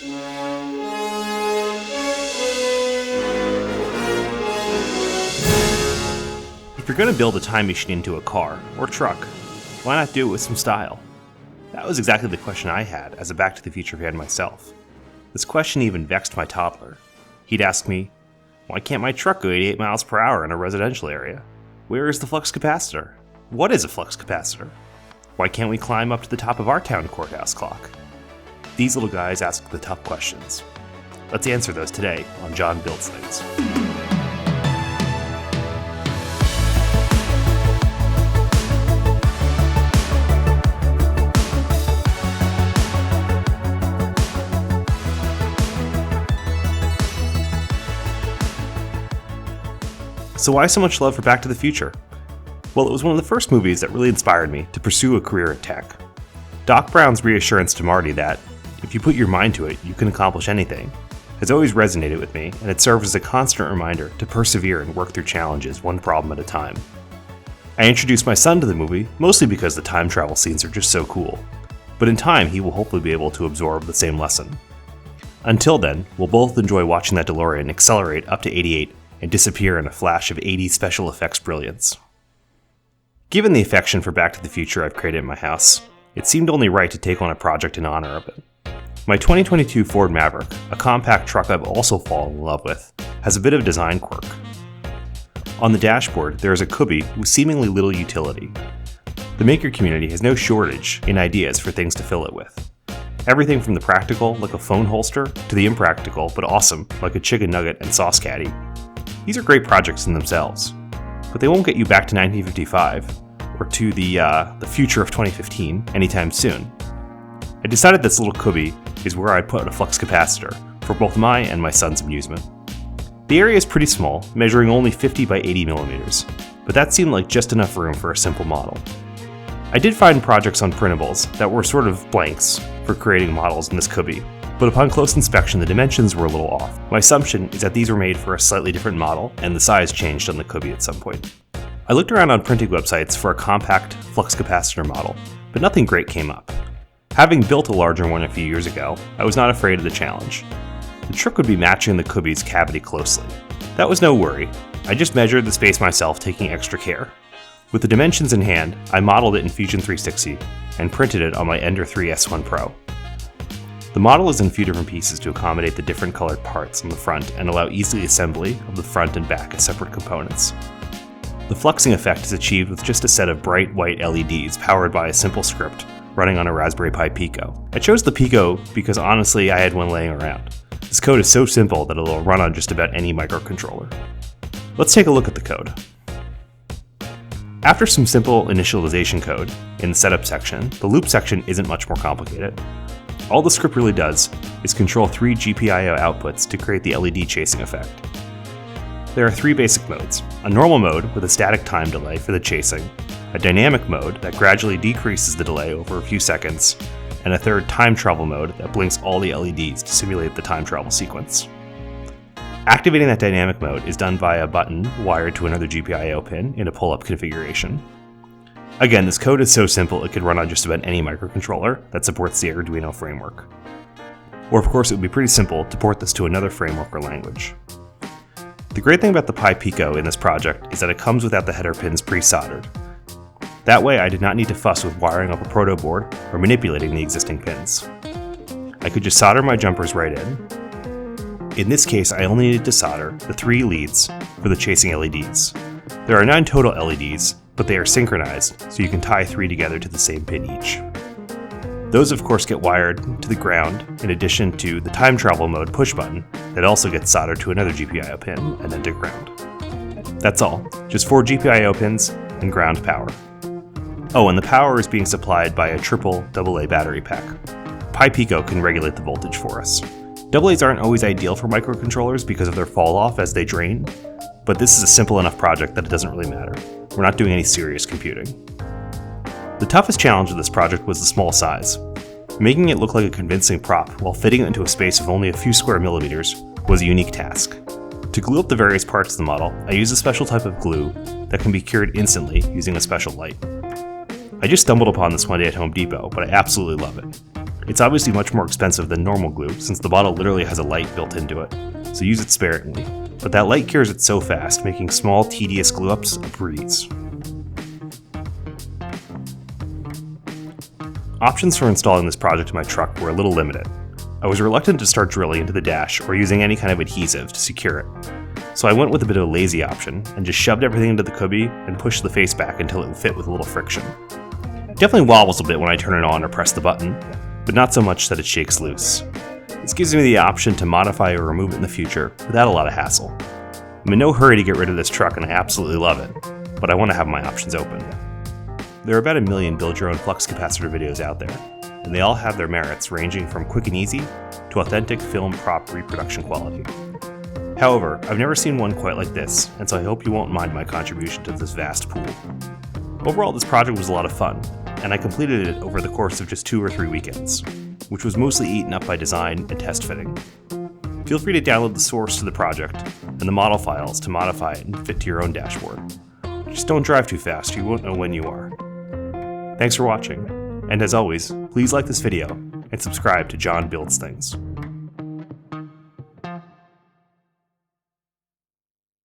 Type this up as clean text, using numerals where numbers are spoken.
If you're going to build a time machine into a car or truck, why not do it with some style? That was exactly the question I had as a Back to the Future fan myself. This question even vexed my toddler. He'd ask me, why can't my truck go 88 miles per hour in a residential area? Where is the flux capacitor? What is a flux capacitor? Why can't we climb up to the top of our town courthouse clock? These little guys ask the tough questions. Let's answer those today on John Builds Things. So why so much love for Back to the Future? Well, it was one of the first movies that really inspired me to pursue a career in tech. Doc Brown's reassurance to Marty that, if you put your mind to it, you can accomplish anything, has always resonated with me, and it serves as a constant reminder to persevere and work through challenges one problem at a time. I introduced my son to the movie mostly because the time travel scenes are just so cool, but in time he will hopefully be able to absorb the same lesson. Until then, we'll both enjoy watching that DeLorean accelerate up to 88 and disappear in a flash of 80s special effects brilliance. Given the affection for Back to the Future I've created in my house, it seemed only right to take on a project in honor of it. My 2022 Ford Maverick, a compact truck I've also fallen in love with, has a bit of a design quirk. On the dashboard, there is a cubby with seemingly little utility. The maker community has no shortage in ideas for things to fill it with. Everything from the practical, like a phone holster, to the impractical, but awesome, like a chicken nugget and sauce caddy. These are great projects in themselves, but they won't get you back to 1955 or to the future of 2015 anytime soon. I decided this little cubby is where I'd put a flux capacitor for both my and my son's amusement. The area is pretty small, measuring only 50 by 80 millimeters, but that seemed like just enough room for a simple model. I did find projects on printables that were sort of blanks for creating models in this cubby, but upon close inspection the dimensions were a little off. My assumption is that these were made for a slightly different model, and the size changed on the cubby at some point. I looked around on printing websites for a compact flux capacitor model, but nothing great came up. Having built a larger one a few years ago, I was not afraid of the challenge. The trick would be matching the cubby's cavity closely. That was no worry. I just measured the space myself, taking extra care. With the dimensions in hand, I modeled it in Fusion 360 and printed it on my Ender 3 S1 Pro. The model is in a few different pieces to accommodate the different colored parts on the front and allow easy assembly of the front and back as separate components. The fluxing effect is achieved with just a set of bright white LEDs powered by a simple script running on a Raspberry Pi Pico. I chose the Pico because honestly I had one laying around. This code is so simple that it'll run on just about any microcontroller. Let's take a look at the code. After some simple initialization code in the setup section, the loop section isn't much more complicated. All the script really does is control 3 GPIO outputs to create the LED chasing effect. There are 3 basic modes: a normal mode with a static time delay for the chasing, a dynamic mode that gradually decreases the delay over a few seconds, and a third time travel mode that blinks all the LEDs to simulate the time travel sequence. Activating that dynamic mode is done via a button wired to another GPIO pin in a pull-up configuration. Again, this code is so simple it could run on just about any microcontroller that supports the Arduino framework. Or of course it would be pretty simple to port this to another framework or language. The great thing about the Pi Pico in this project is that it comes without the header pins pre-soldered. That way I did not need to fuss with wiring up a proto board or manipulating the existing pins. I could just solder my jumpers right in. In this case I only needed to solder the 3 leads for the chasing LEDs. There are 9 total LEDs, but they are synchronized, so you can tie 3 together to the same pin each. Those of course get wired to the ground in addition to the time travel mode push button that also gets soldered to another GPIO pin and then to ground. That's all, just 4 GPIO pins and ground power. Oh, and the power is being supplied by a triple AA battery pack. Pi Pico can regulate the voltage for us. AA's aren't always ideal for microcontrollers because of their fall off as they drain, but this is a simple enough project that it doesn't really matter. We're not doing any serious computing. The toughest challenge of this project was the small size. Making it look like a convincing prop while fitting it into a space of only a few square millimeters was a unique task. To glue up the various parts of the model, I used a special type of glue that can be cured instantly using a special light. I just stumbled upon this one day at Home Depot, but I absolutely love it. It's obviously much more expensive than normal glue since the bottle literally has a light built into it, so use it sparingly. But that light cures it so fast, making small, tedious glue-ups a breeze. Options for installing this project in my truck were a little limited. I was reluctant to start drilling into the dash or using any kind of adhesive to secure it. So I went with a bit of a lazy option and just shoved everything into the cubby and pushed the face back until it would fit with a little friction. It definitely wobbles a bit when I turn it on or press the button, but not so much that it shakes loose. This gives me the option to modify or remove it in the future without a lot of hassle. I'm in no hurry to get rid of this truck and I absolutely love it, but I want to have my options open. There are about 1 million build your own flux capacitor videos out there, and they all have their merits ranging from quick and easy to authentic film prop reproduction quality. However, I've never seen one quite like this, and so I hope you won't mind my contribution to this vast pool. Overall, this project was a lot of fun, and I completed it over the course of just 2 or 3 weekends, which was mostly eaten up by design and test fitting. Feel free to download the source to the project and the model files to modify it and fit to your own dashboard. Just don't drive too fast, or you won't know when you are. Thanks for watching, and as always, please like this video and subscribe to John Builds Things.